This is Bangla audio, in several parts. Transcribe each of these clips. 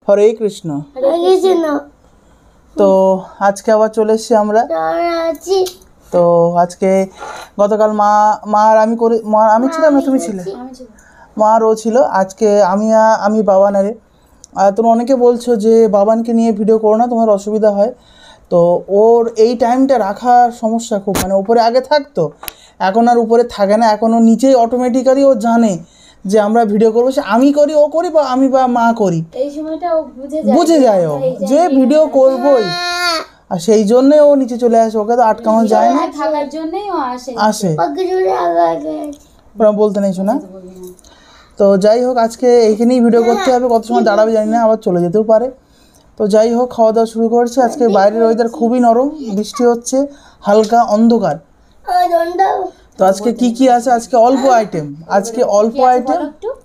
হরে কৃষ্ণ। তো আজকে আবার চলে এসেছি আমরা। তো আজকে গতকাল মা আর আমি ছিলাম না, তুমি ছিলে? মা আর ও ছিল। আজকে আমি বাবান। আরে তোমরা অনেকে বলছো যে বাবানকে নিয়ে ভিডিও করো না, তোমার অসুবিধা হয়। তো ওর এই টাইমটা রাখার সমস্যা খুব, মানে উপরে আগে থাকতো, এখন আর উপরে থাকে না। এখন ও নিচেই অটোমেটিক্যালি ও জানে যে আমরা ভিডিও করবো, সে আমি করি, ও করি, বা আমি বা মা করি, এই সময়টা ও বুঝে যায় ও যে ভিডিও করবোই। আর সেই জন্যে ও নিচে চলে আসে, ওকে তো আটকানো যায় না, থাকার জন্যই ও আসে। বলতে নেই শোনা। তো যাই হোক, আজকে এইখানেই ভিডিও করতে হবে, কত সময় দাঁড়াবে জানি না, আবার চলে যেতেও পারে। তো যাই হোক, খাওয়া দাওয়া শুরু করছে। আজকে বাইরের ওয়েদার খুবই নরম, বৃষ্টি হচ্ছে, হালকা অন্ধকার। তো আজকে কি আছে? আজকে অল্প আইটেম।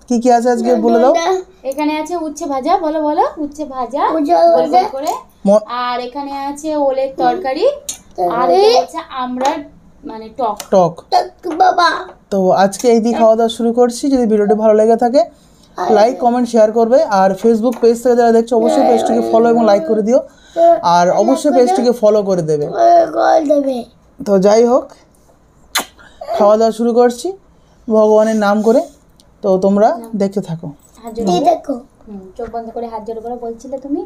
কি কি আছে আজকে বলে দাও। এখানে আছে উচ্ছে ভাজা, বলো উচ্ছে ভাজা করে, আর এখানে আছে ওলের তরকারি, আর এটা হচ্ছে আমড়ার মানে টক বাবা। তো আজকে এই দিয়ে খাওয়া দাওয়া শুরু করছি। যদি ভিডিওটি ভালো লেগে থাকে লাইক কমেন্ট শেয়ার করবে, আর ফেসবুক পেজ থেকে যারা দেখছো অবশ্যই পেজটিকে ফলো এবং লাইক করে দিও, আর অবশ্যই পেজটিকে ফলো করে দেবে। তো যাই হোক, খাওয়া দাওয়া শুরু করছি ভগবানের নাম করে। তো তোমরা দেখতে থাকো। চোখ বন্ধ করে হাত জোড় করে বলছিলে তুমি,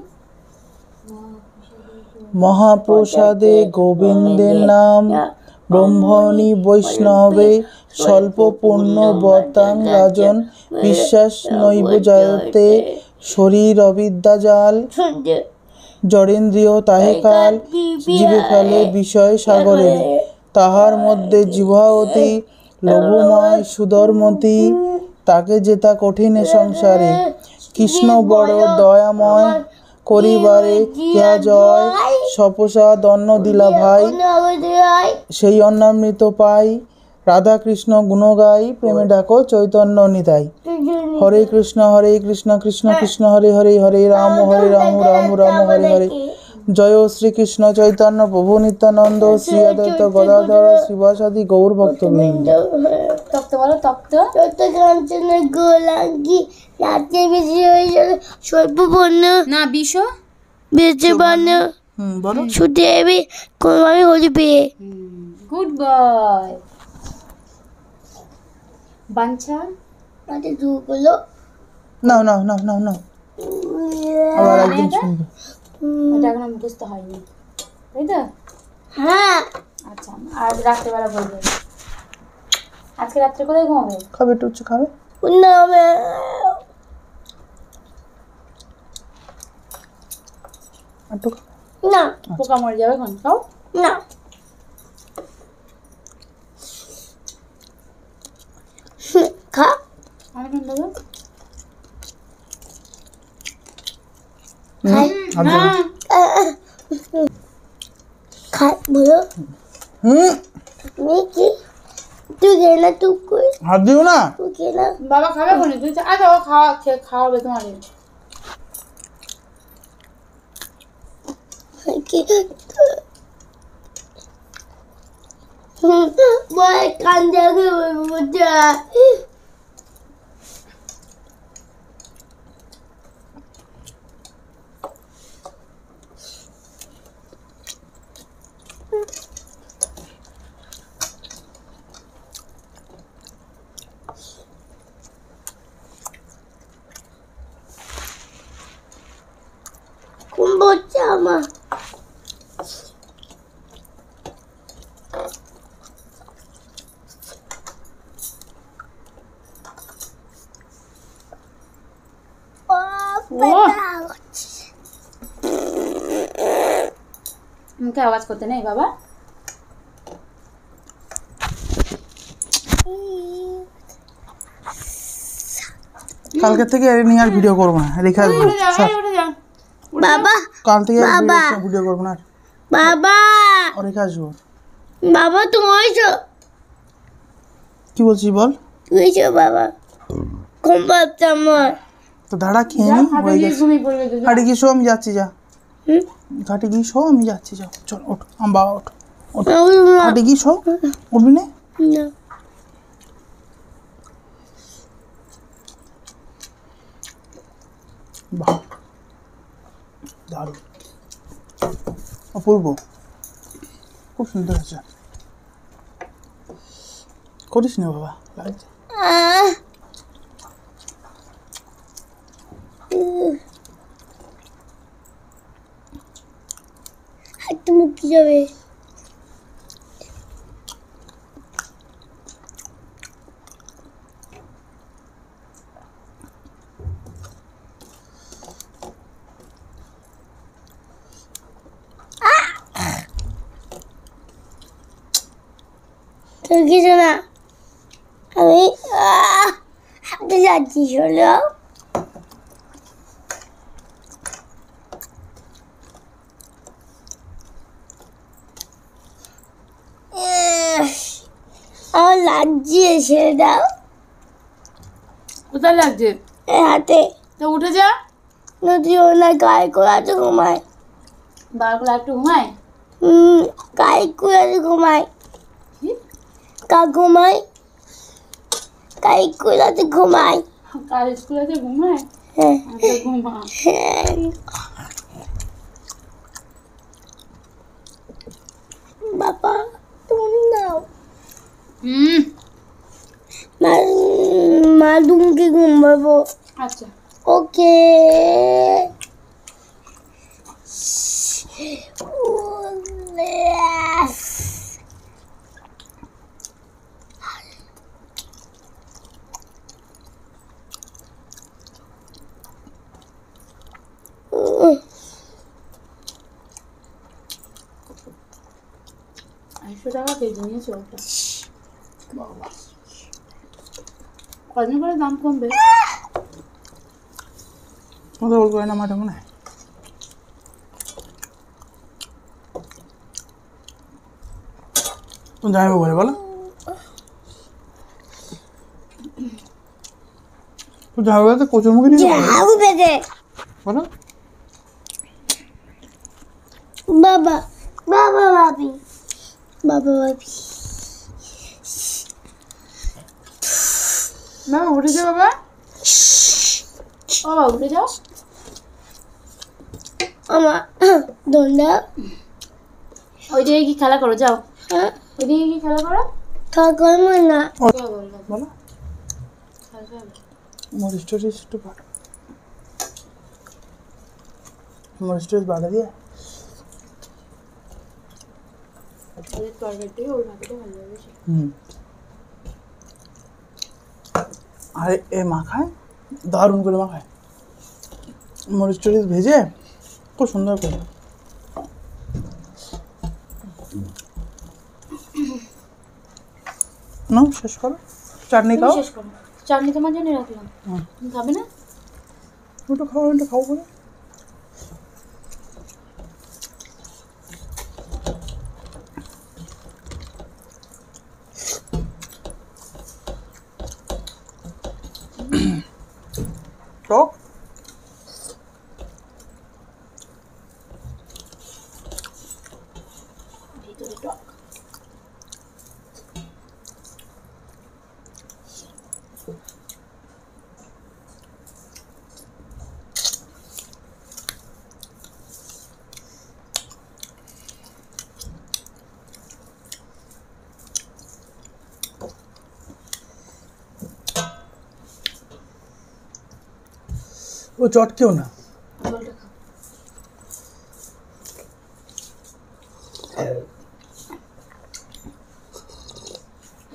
মহাপ্রসাদে গোবিন্দের নাম, ব্রহ্মণী বৈষ্ণবে স্বল্প পুণ্য বতাং রাজন, বিশ্বাস নৈব জায়তে শরীর অবিদ্যা জাল, জড়েন্দ্রিয় তাহে কাল, জীবে ফেলে বিষয় সাগরে, তাহার মধ্যে জিহ্বাবতী লোভময় সুধর্মতী, তাকে যেতা কঠিন সংসারে, কৃষ্ণ বড় দয়াময় করিবারে ইয়া জয়, সপ্রসাদ অন্ন দিলা ভাই, সেই অন্নামৃত পাই, রাধা কৃষ্ণ গুণ গাই, প্রেমে ডাকো চৈতন্য নিতাই। হরে কৃষ্ণ কৃষ্ণ কৃষ্ণ হরে হরে, হরে রাম রাম রাম হরে হরে, জয় শ্রীকৃষ্ণ চৈতন্য প্রভু নিত্যানন্দ, শ্রী অদ্বৈত গদাধর শ্রীবাসাদি গৌর ভক্তবৃন্দ। তপ্ত বলো, তপ্ত গোলাঙ্গি রাতে বেশি হয়ে গেল, স্বল্প পণ্য না বিষ বেঁচে পণ্য বলো, ছুটে যাবে কোনোভাবে হলিবে। Good boy. বাঞ্ছা মাঠে দূর করলো, না না না না না, আবার একদিন শুনবে। এটা এখন মুখস্থ হয়নি, তাই তো? হ্যাঁ। আচ্ছা, আজ রাত্রেবেলা বলবে। আজকে রাত্রে কোথায় ঘুমাবে? খাবে একটু উচ্ছে খাবে না, পোকা মরে যাবে এখন, খাও না। খা অনেকক্ষণ দেবো। খাই বলো। তুমি কি তুই খেলা তুই কই হাত দিও না, তুই খেলা বাবা খাবে কোনি তুই? আচ্ছা ও খাওয়াবে তোমার। কি বল কান্দে বুঝা Kumbocama. মুখে আওয়াজ করতে নেই বাবা। কালকে থেকে নিয়ে আর ভিডিও করবো না, রেখে আসবো বাবা। কাল থেকে ভিডিও করবো না, বাবা রেখে আসবো। বাবা তুমি হয়েছো? কি বলছিস বল? হয়েছো বাবা? কম ভাবছি আমার। তো দাঁড়া খেয়ে নি, হয়ে গেছে। খাটে গিয়ে শো, আমি যাচ্ছি, যা খাটে গিয়ে শো, আমি যাচ্ছি, যাও চল ওঠ, বাবা ওঠ, খাটে গিয়ে শো, উঠবি না? দারুণ, অপূর্ব, খুব সুন্দর হয়েছে। করিস না বাবা, লাগছে। হাতটা মুক্তি যাবে। তো কিছু না, আমি হাঁটতে যাচ্ছি, চলো। আমার লাগছে, ছেড়ে দাও। কোথায় লাগছে? এই হাতে। তো উঠে যা। নদীও না, গায়ে করে আছে ঘুমায়। বার করে একটু ঘুমায়। গায়ে করে আছে ঘুমায়। কা ঘুমায়, গায়ে করে আছে ঘুমায়। কাল স্কুলে যে ঘুমায়। হ্যাঁ আচ্ছা ঘুমা। বাবা তুমি নাও। হুম। মা তুমি ঘুমাবো। আচ্ছা। ওকে। টাকা কেজি নিয়েছো ওটা? বাবা, কদিন করে দাম কমবে? ওদের বলবো না মাঠে মনে হয়। যাই বলে বলো, তো যাই বলে তো কচুর মুখে নিয়ে বলো। বাবা বাবা ভাবি, বাবা ভাবি। না উঠে যা বাবা। বাবা উঠে যাও। আমার দোলনা। ওই দিকে কি খেলা করো, যাও। হ্যাঁ, ওই দিকে কি খেলা করো? করবো না। বলো মরিচ টরিচ একটু বাটা, মরিচ টরিচ বাটা দিয়ে। তরকারিটাই ওর ভাতটা ভালো লাগে। আর এ মাখায়, দারুণ করে মাখায়, মরিচ টরিচ ভেজে খুব সুন্দর করে। না শেষ করো, চাটনি খাও। শেষ করো, চাটনি তোমার জন্য রাখলাম। তুমি খাবে না? ওটা খাও, ওটা খাও করে। টক ভিতরে টক। ও চটকেও না। জলটা খাও।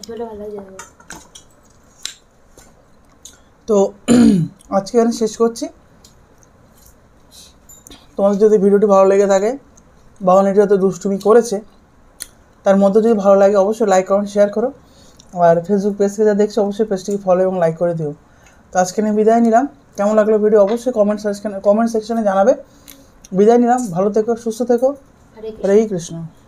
জলটা ভালো হয়ে যাবে। তো আজকে এখানে শেষ করছি। তোমাদের যদি ভিডিওটি ভালো লেগে থাকে, বাবান এটি হয়তো দুষ্টুমি করেছে, তার মধ্যে যদি ভালো লাগে অবশ্যই লাইক করুন, শেয়ার করো। আর ফেসবুক পেজ থেকে যা দেখছো অবশ্যই পেজটিকে ফলো এবং লাইক করে দিও। তো আজকে নিয়ে বিদায় নিলাম। কেমন লাগলো ভিডিও অবশ্যই কমেন্ট সেকশনে জানাবে। বিদায় নিলাম, ভালো থেকো, সুস্থ থেকো। হরে কৃষ্ণ। হরে কৃষ্ণ।